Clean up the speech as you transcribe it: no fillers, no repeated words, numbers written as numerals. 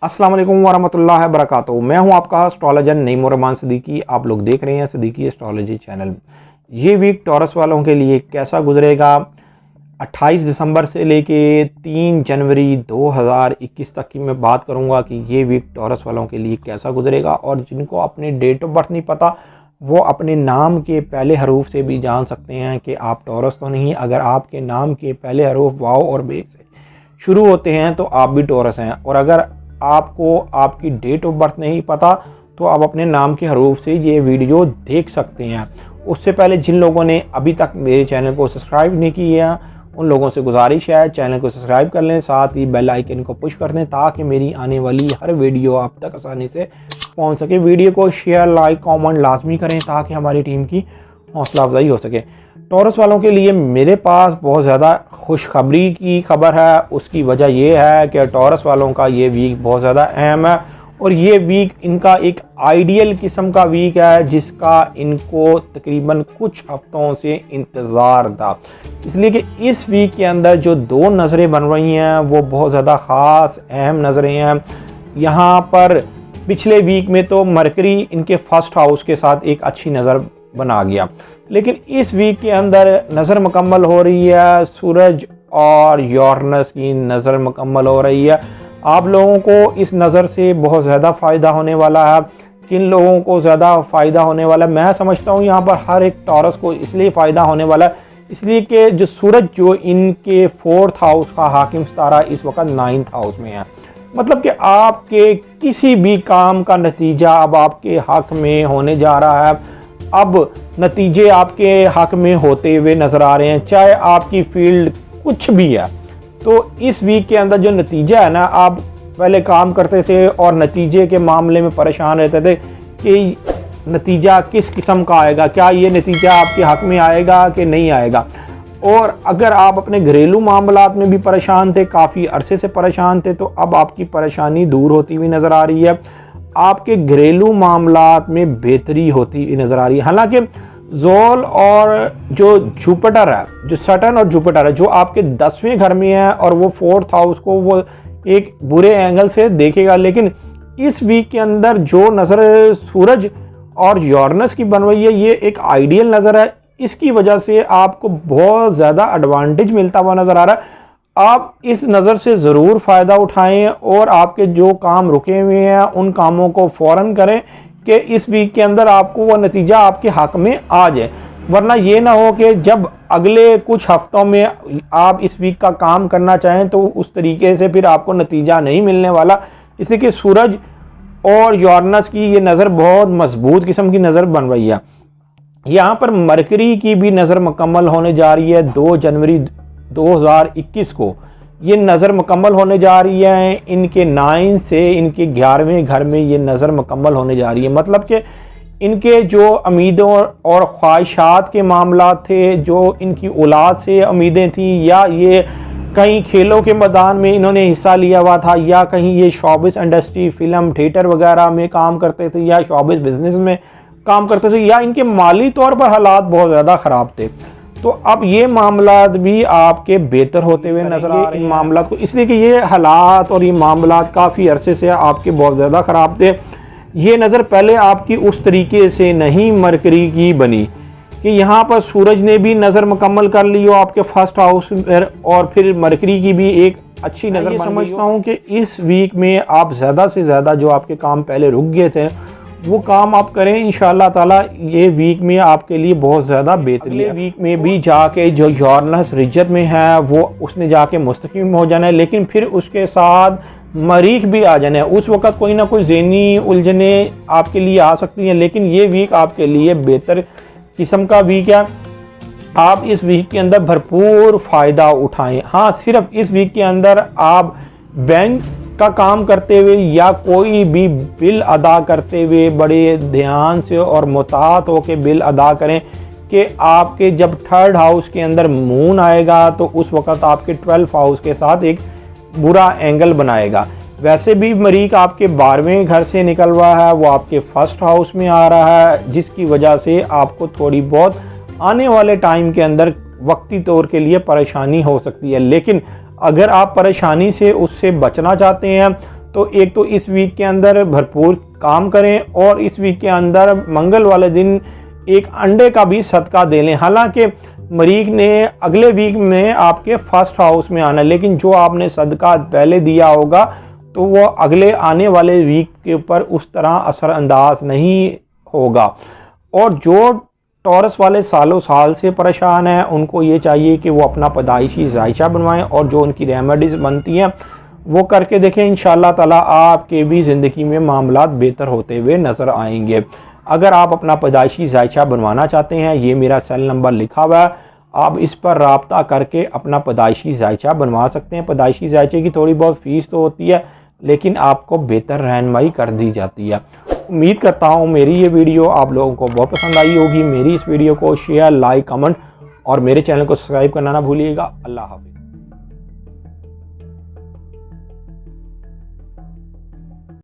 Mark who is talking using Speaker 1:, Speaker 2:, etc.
Speaker 1: अस्सलाम वालेकुम वरहमतुल्लाहि वबरकातुहू। मैं हूं आपका एस्ट्रोलॉजर नईम रहमान सिद्दीकी। आप लोग देख रहे हैं सिद्दीकी एस्ट्रोलॉजी चैनल। ये वीक टॉरस वालों के लिए कैसा गुजरेगा 28 दिसंबर से लेके 3 जनवरी 2021 तक की मैं बात करूंगा कि ये वीक टॉरस वालों के लिए कैसा गुजरेगा। और जिनको अपनी डेट ऑफ बर्थ नहीं पता वो अपने नाम के पहले हरूफ से भी जान सकते हैं कि आप टॉरस तो नहीं। अगर आपके नाम के पहले हरूफ वाव और बे से शुरू होते हैं तो आप भी टॉरस हैं। और अगर आपको आपकी डेट ऑफ बर्थ नहीं पता तो आप अपने नाम के हरूफ से ये वीडियो देख सकते हैं। उससे पहले जिन लोगों ने अभी तक मेरे चैनल को सब्सक्राइब नहीं किया उन लोगों से गुजारिश है चैनल को सब्सक्राइब कर लें, साथ ही बेल आइकन को पुश कर दें ताकि मेरी आने वाली हर वीडियो आप तक आसानी से पहुंच सके। वीडियो को शेयर लाइक कमेंट लाजमी करें ताकि हमारी टीम की हौसला अफजाई हो सके। टॉरस वालों के लिए मेरे पास बहुत ज़्यादा खुशखबरी की खबर है। उसकी वजह यह है कि टॉरस वालों का ये वीक बहुत ज़्यादा अहम है और ये वीक इनका एक आइडियल किस्म का वीक है जिसका इनको तकरीबन कुछ हफ्तों से इंतज़ार था। इसलिए कि इस वीक के अंदर जो दो नज़रें बन रही हैं वो बहुत ज़्यादा ख़ास अहम नज़रें हैं। यहाँ पर पिछले वीक में तो मरकरी इनके फर्स्ट हाउस के साथ एक अच्छी नज़र बना गया, लेकिन इस वीक के अंदर नज़र मुकम्मल हो रही है सूरज और यूरेनस की नज़र मुकम्मल हो रही है। आप लोगों को इस नज़र से बहुत ज़्यादा फ़ायदा होने वाला है। किन लोगों को ज़्यादा फ़ायदा होने वाला है मैं समझता हूँ यहाँ पर हर एक टॉरस को इसलिए फ़ायदा होने वाला है इसलिए कि जो सूरज जो इनके 4th हाउस का हाकिम सितारा इस वक्त 9th हाउस में है। मतलब कि आपके किसी भी काम का नतीजा अब आपके हक में होने जा रहा है। अब नतीजे आपके हक में होते हुए नज़र आ रहे हैं, चाहे आपकी फील्ड कुछ भी है। तो इस वीक के अंदर जो नतीजा है ना, आप पहले काम करते थे और नतीजे के मामले में परेशान रहते थे कि नतीजा किस किस्म का आएगा, क्या ये नतीजा आपके हक में आएगा कि नहीं आएगा। और अगर आप अपने घरेलू मामलात में भी परेशान थे, काफ़ी अरसे से परेशान थे, तो अब आपकी परेशानी दूर होती हुई नज़र आ रही है। आपके घरेलू मामलात में बेहतरी होती हुई नज़र आ रही है। हालांकि जोल और जो जुपिटर है, जो सटर्न और जुपिटर है, जो आपके 10वें घर में है और वो 4th हाउस को वो एक बुरे एंगल से देखेगा, लेकिन इस वीक के अंदर जो नज़र सूरज और यूरेनस की बन रही है ये एक आइडियल नज़र है। इसकी वजह से आपको बहुत ज़्यादा एडवांटेज मिलता हुआ नज़र आ रहा है। आप इस नज़र से ज़रूर फ़ायदा उठाएं और आपके जो काम रुके हुए हैं उन कामों को फ़ौरन करें कि इस वीक के अंदर आपको वो नतीजा आपके हक में आ जाए। वरना ये ना हो कि जब अगले कुछ हफ्तों में आप इस वीक का काम करना चाहें तो उस तरीके से फिर आपको नतीजा नहीं मिलने वाला। इसलिए कि सूरज और यूरेनस की ये नज़र बहुत मजबूत किस्म की नज़र बन रही है। यहाँ पर मरकरी की भी नज़र मुकम्मल होने जा रही है 2 जनवरी 2021 को। ये नज़र मुकम्मल होने जा रही है इनके 9 से इनके 11वें घर में ये नज़र मुकम्मल होने जा रही है। मतलब कि इनके जो उम्मीदों और ख्वाहिशात के मामला थे, जो इनकी औलाद से उम्मीदें थी, या ये कहीं खेलों के मैदान में इन्होंने हिस्सा लिया हुआ था, या कहीं ये शोबिस इंडस्ट्री फिल्म थिएटर वगैरह में काम करते थे, या शोबिस बिजनेस में काम करते थे, या इनके माली तौर पर हालात बहुत ज़्यादा ख़राब थे, तो अब ये मामलात भी आपके बेहतर होते हुए नज़र आ रहे हैं मामलात को। इसलिए कि ये हालात और ये मामलात काफ़ी अरसे से आपके बहुत ज़्यादा ख़राब थे। ये नज़र पहले आपकी उस तरीके से नहीं मरकरी की बनी कि यहाँ पर सूरज ने भी नज़र मुकम्मल कर ली हो आपके फर्स्ट हाउस पर और फिर मरकरी की भी एक अच्छी नज़र। समझता हूँ कि इस वीक में आप ज़्यादा से ज़्यादा जो आपके काम पहले रुक गए थे वो काम आप करें इंशाअल्लाह ताला। ये वीक में आपके लिए बहुत ज़्यादा बेहतरीन है। वीक में भी जाके जो यूरेनस रिजत में है वो उसने जाके मुस्तकिम हो जाना है, लेकिन फिर उसके साथ मरीख भी आ जाना है। उस वक्त कोई ना कोई ज़हनी उलझने आपके लिए आ सकती हैं, लेकिन ये वीक आपके लिए बेहतर किस्म का वीक है। आप इस वीक के अंदर भरपूर फ़ायदा उठाएँ। हाँ, सिर्फ इस वीक के अंदर आप बैंक का काम करते हुए या कोई भी बिल अदा करते हुए बड़े ध्यान से और मुतात होकर बिल अदा करें कि आपके जब 3rd हाउस के अंदर मून आएगा तो उस वक़्त आपके 12th हाउस के साथ एक बुरा एंगल बनाएगा। वैसे भी मरीख आपके 12वें घर से निकल रहा है, वो आपके 1st हाउस में आ रहा है, जिसकी वजह से आपको थोड़ी बहुत आने वाले टाइम के अंदर वक्ती तौर के लिए परेशानी हो सकती है। लेकिन अगर आप परेशानी से उससे बचना चाहते हैं तो एक तो इस वीक के अंदर भरपूर काम करें और इस वीक के अंदर मंगल वाले दिन एक अंडे का भी सदका दे लें। हालांकि मरीख ने अगले वीक में आपके फर्स्ट हाउस में आना है, लेकिन जो आपने सदका पहले दिया होगा तो वो अगले आने वाले वीक के ऊपर उस तरह असरअंदाज नहीं होगा। और जो टॉरस वाले सालों साल से परेशान हैं उनको ये चाहिए कि वो अपना पैदाइशी जायचा बनवाएं और जो उनकी रेमेडीज़ बनती हैं वो करके देखें। इंशाअल्लाह ताला आपके भी ज़िंदगी में मामलात बेहतर होते हुए नज़र आएंगे। अगर आप अपना पैदाइशी जायचा बनवाना चाहते हैं, ये मेरा सेल नंबर लिखा हुआ है, आप इस पर रब्ता करके अपना पैदाइशी जायचा बनवा सकते हैं। पैदाइशी जायचे की थोड़ी बहुत फ़ीस तो होती है, लेकिन आपको बेहतर रहनुमाई कर दी जाती है। उम्मीद करता हूँ मेरी ये वीडियो आप लोगों को बहुत पसंद आई होगी। मेरी इस वीडियो को शेयर, लाइक, कमेंट और मेरे चैनल को सब्सक्राइब करना ना भूलिएगा। अल्लाह हाफ़िज़।